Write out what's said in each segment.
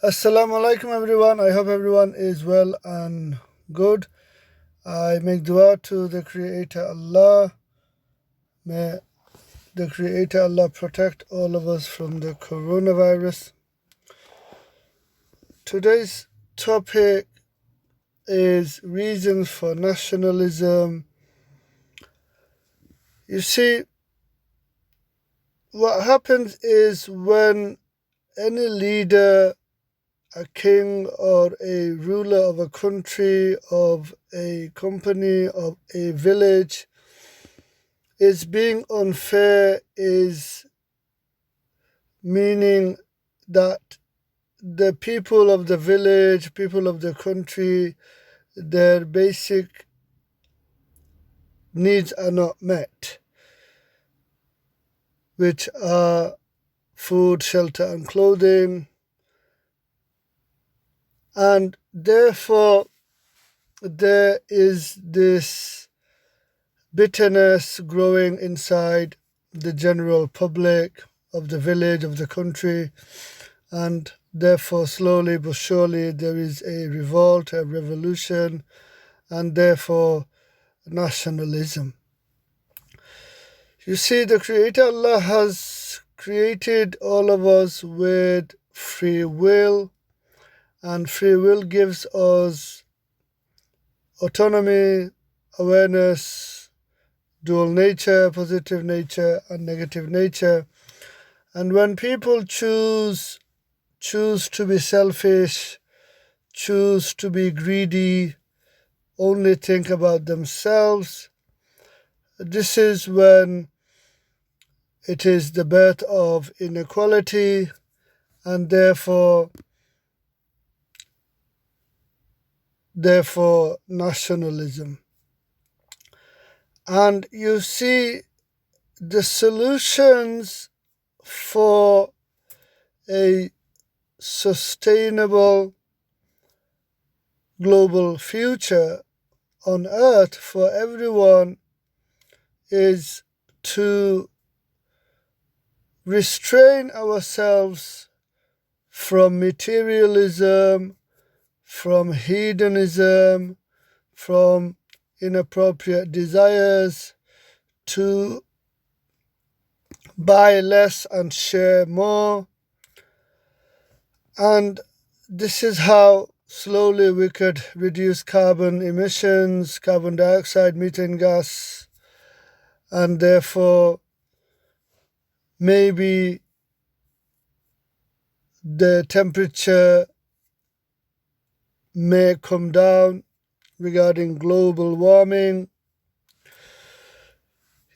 Assalamu alaikum everyone. I hope everyone is well and good. I make dua to the Creator Allah. May the Creator Allah protect all of us from the coronavirus. Today's topic is reasons for nationalism. You see, what happens is when any leader, a king or a ruler of a country, of a company, of a village, is being unfair, is meaning that the people of the village, people of the country, their basic needs are not met, which are food, shelter, and clothing. And therefore, there is this bitterness growing inside the general public of the village, of the country, and therefore slowly but surely there is a revolt, a revolution, and therefore nationalism. You see, the Creator Allah has created all of us with free will, and free will gives us autonomy, awareness, dual nature, positive nature, and negative nature. And when people choose to be selfish, choose to be greedy, only think about themselves, this is when it is the birth of inequality and therefore nationalism. And you see, the solutions for a sustainable global future on earth for everyone is to restrain ourselves from materialism, from hedonism, from inappropriate desires, to buy less and share more. And this is how slowly we could reduce carbon emissions, carbon dioxide, methane gas, and therefore maybe the temperature may come down regarding global warming.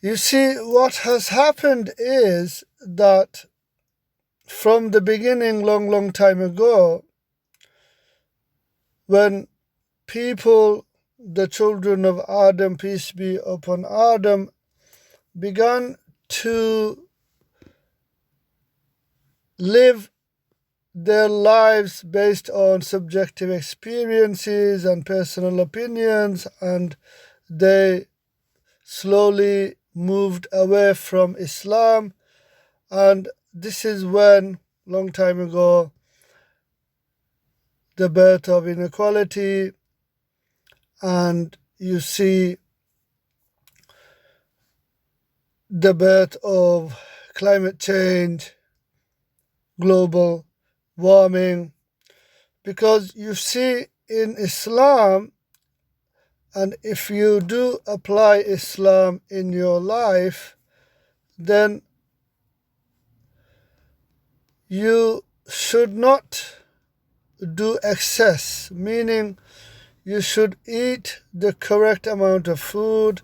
You see, what has happened is that from the beginning, long time ago, when people, the children of Adam, peace be upon Adam, began to live their lives based on subjective experiences and personal opinions, and they slowly moved away from Islam. And this is when, long time ago, the birth of inequality, and you see the birth of climate change, global warming, because you see in Islam, and if you do apply Islam in your life, then you should not do excess, meaning you should eat the correct amount of food,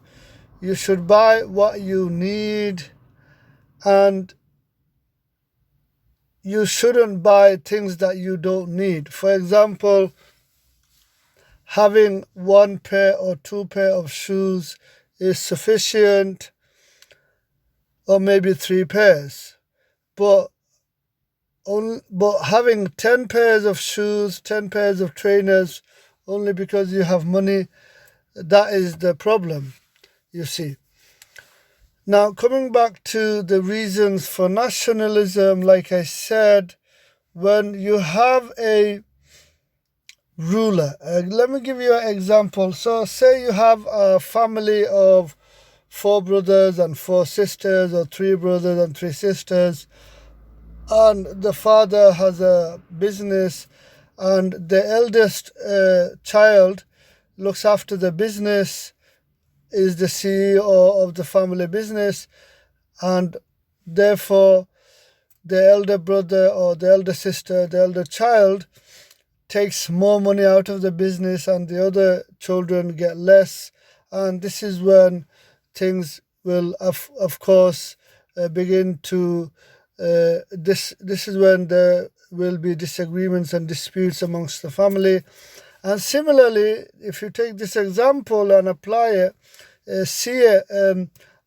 you should buy what you need, and you shouldn't buy things that you don't need. For example, having one pair or two pair of shoes is sufficient, or maybe three pairs. But having 10 pairs of shoes, 10 pairs of trainers, only because you have money, that is the problem, you see. Now, coming back to the reasons for nationalism, like I said, when you have a ruler. Let me give you an example. So, say you have a family of four brothers and four sisters, or three brothers and three sisters, and the father has a business, and the eldest child looks after the business, is the CEO of the family business, and therefore the elder brother or the elder sister, the elder child, takes more money out of the business and the other children get less. And this is when things will, of course, begin to. This is when there will be disagreements and disputes amongst the family. And similarly, if you take this example and apply it, see it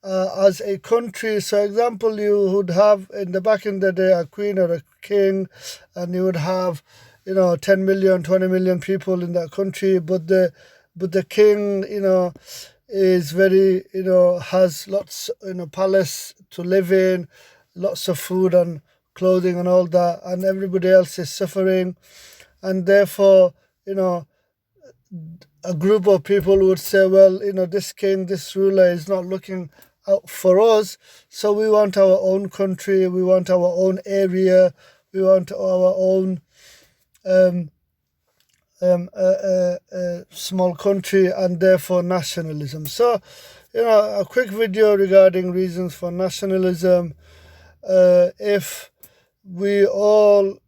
as a country. So, example, you would have in the back in the day a queen or a king, and you would have 10 million, 20 million people in that country, but the king is very has lots palace to live in, lots of food and clothing and all that, and everybody else is suffering, and therefore a group of people would say, well, this king, this ruler is not looking out for us, so we want our own country, we want our own area, we want our own small country, and therefore nationalism. So, a quick video regarding reasons for nationalism. If we all,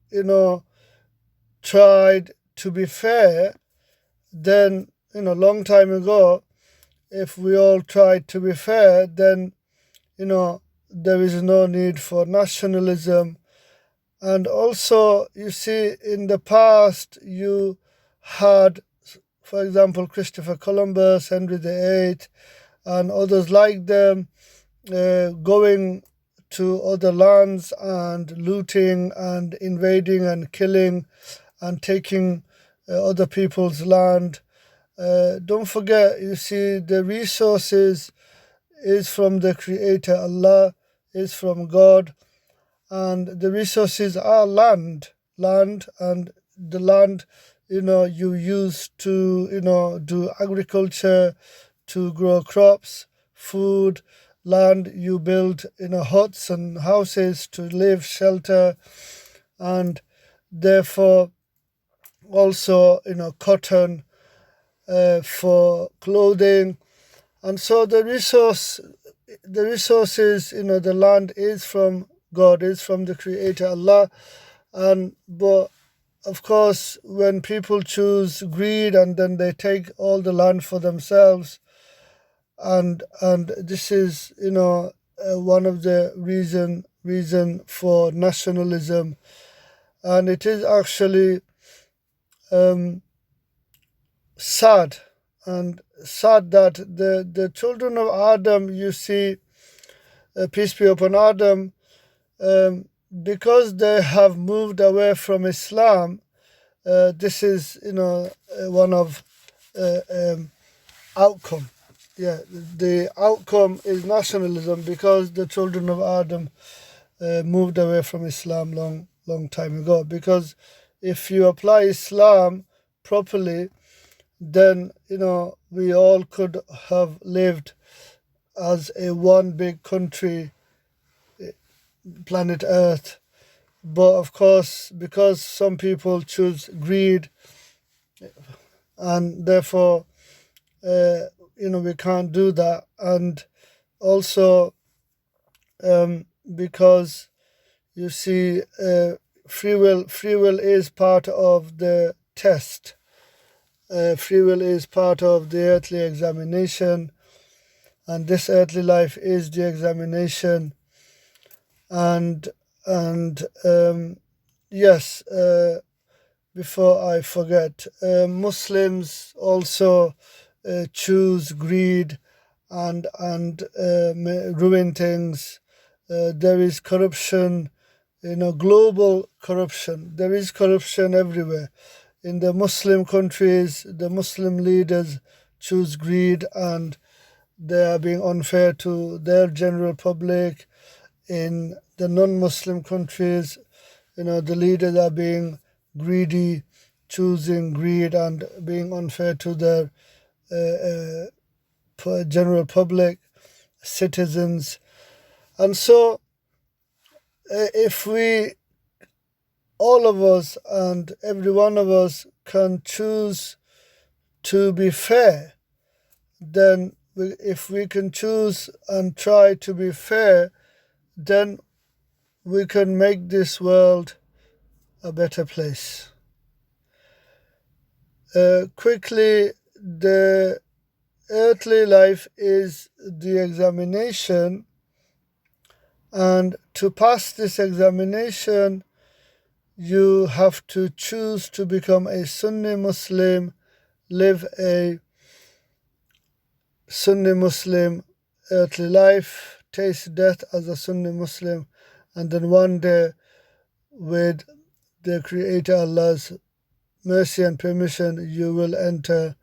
tried to be fair, then, long time ago, if we all tried to be fair, then, there is no need for nationalism. And also, you see, in the past, you had, for example, Christopher Columbus, Henry VIII, and others like them going to other lands and looting and invading and killing and taking other people's land. Don't forget, you see, the resources is from the Creator. Allah is from God, and the resources are land, and the land, you use to, do agriculture, to grow crops, food, land you build, huts and houses to live, shelter, and therefore also, cotton for clothing. And so the resources, the land is from God, is from the Creator Allah. But of course, when people choose greed and then they take all the land for themselves, and this is one of the reason for nationalism, and it is actually sad that the children of Adam, you see, peace be upon Adam, because they have moved away from Islam. This is one of outcome. Yeah, the outcome is nationalism, because the children of Adam moved away from Islam long time ago. Because if you apply Islam properly, then we all could have lived as a one big country, planet Earth. But of course, because some people choose greed, and therefore we can't do that. And also because you see, free will is part of the test. Free will is part of the earthly examination, and this earthly life is the examination. And yes, before I forget, Muslims also choose greed and ruin things. There is corruption, global corruption. There is corruption everywhere. In the Muslim countries, the Muslim leaders choose greed, and they are being unfair to their general public. In the non-Muslim countries, the leaders are being greedy, choosing greed and being unfair to their general public, citizens. And so if we, all of us and every one of us, can choose to be fair, then if we can choose and try to be fair, then we can make this world a better place. Quickly, the earthly life is the examination, and to pass this examination, you have to choose to become a Sunni Muslim, live a Sunni Muslim earthly life, taste death as a Sunni Muslim, and then one day, with the Creator Allah's mercy and permission, you will enter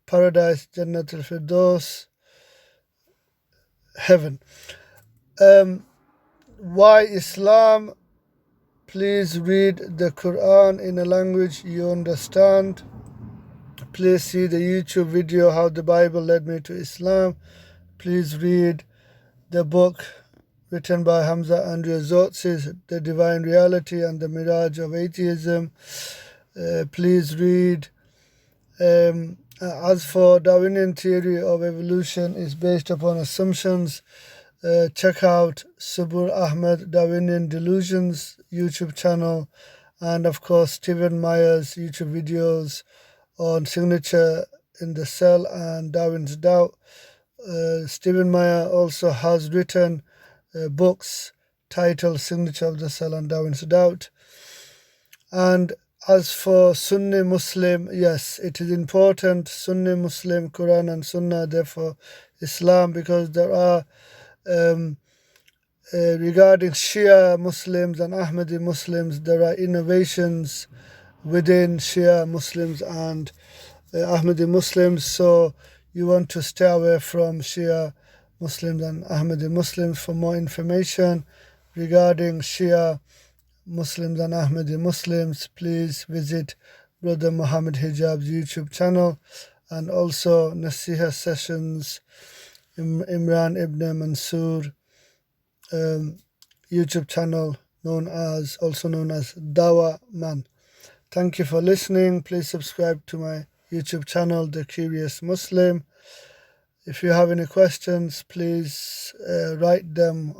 paradise, Jannat al-Firdaus, heaven. Why Islam? Please read the Quran in a language you understand. Please see the YouTube video, How the Bible Led Me to Islam. Please read the book written by Hamza Andrea Zotzis, The Divine Reality and the Mirage of Atheism. Please read. As for Darwinian theory of evolution is based upon assumptions, check out Subur Ahmed Darwinian Delusions YouTube channel, and of course Stephen Meyer's YouTube videos on Signature in the Cell and Darwin's Doubt. Stephen Meyer also has written books titled Signature of the Cell and Darwin's Doubt. And as for Sunni Muslim, yes, it is important, Sunni Muslim, Quran and Sunnah, therefore Islam, because there are, regarding Shia Muslims and Ahmadi Muslims, there are innovations within Shia Muslims and Ahmadi Muslims, so you want to stay away from Shia Muslims and Ahmadi Muslims. For more information regarding Shia Muslims and Ahmadi Muslims, please visit Brother Muhammad Hijab's YouTube channel, and also Nasiha Sessions, Imran Ibn Mansour YouTube channel, also known as Dawa Man. Thank you for listening. Please subscribe to my YouTube channel, The Curious Muslim. If you have any questions, please write them